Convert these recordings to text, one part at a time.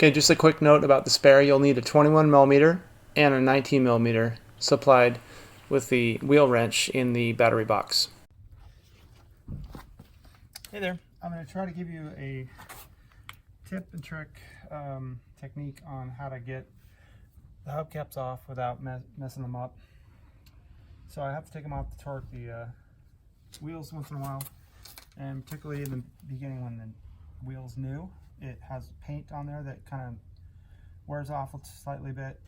Okay, just a quick note about the spare. You'll need a 21mm and a 19mm supplied with the wheel wrench in the battery box. Hey there, I'm going to try to give you a tip and trick technique on how to get the hubcaps off without messing them up. So I have to take them off to torque the wheels once in a while, and particularly in the beginning when the wheel's new, it has paint on there that kind of wears off slightly a bit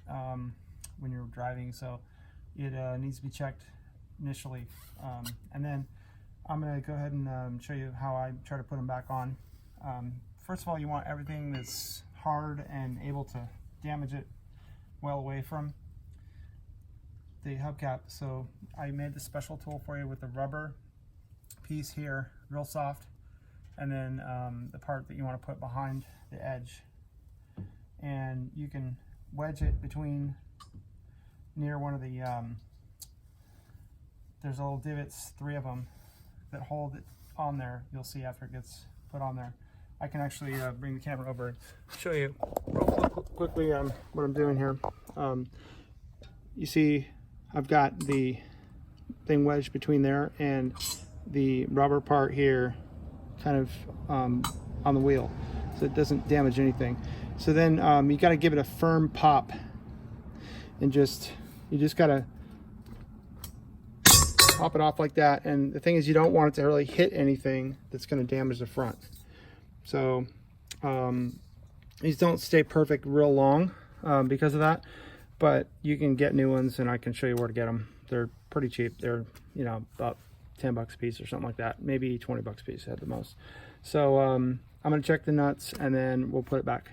when you're driving, so it needs to be checked initially, and then I'm going to go ahead and show you how I try to put them back on. First of all, you want everything that's hard and able to damage it well away from the hubcap. So I made this special tool for you with the rubber piece here, real soft, and then the part that you want to put behind the edge. And you can wedge it between near one of the, there's little divots, 3 of them, that hold it on there. You'll see after it gets put on there. I can actually bring the camera over and show you real quickly what I'm doing here. You see I've got the thing wedged between there and the rubber part here kind of on the wheel, so it doesn't damage anything. So then you got to give it a firm pop, and you just got to pop it off like that. And the thing is, you don't want it to really hit anything that's going to damage the front. So these don't stay perfect real long because of that, but you can get new ones, and I can show you where to get them. They're pretty cheap. They're, you know, about 10 bucks a piece or something like that, maybe 20 bucks a piece at the most. So I'm going to check the nuts, and then we'll put it back.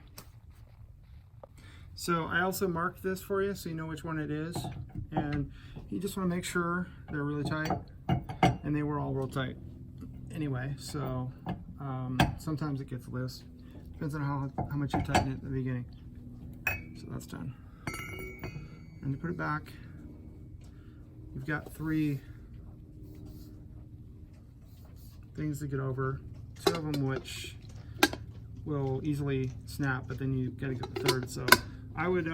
So I also marked this for you so you know which one it is, and you just want to make sure they're really tight, and they were all real tight anyway. So sometimes it gets loose, depends on how much you tighten it at the beginning. So that's done, and to put it back, you've got 3 things to get over, 2 of them which will easily snap, but then you got to get the 3rd. So I would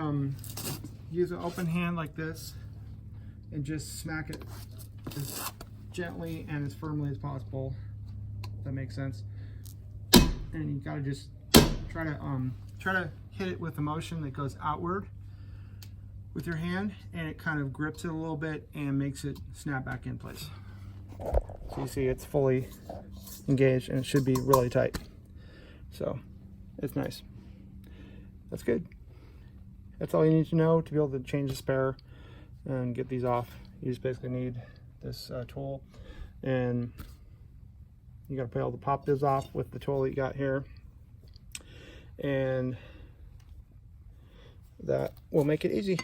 use an open hand like this and just smack it as gently and as firmly as possible, if that makes sense. And you got to just try to hit it with a motion that goes outward with your hand, and it kind of grips it a little bit and makes it snap back in place. So you see it's fully engaged, and it should be really tight. So it's nice. That's good. That's all you need to know to be able to change the spare and get these off. You just basically need this tool, and you got to be able to pop this off with the tool that you got here, and that will make it easy.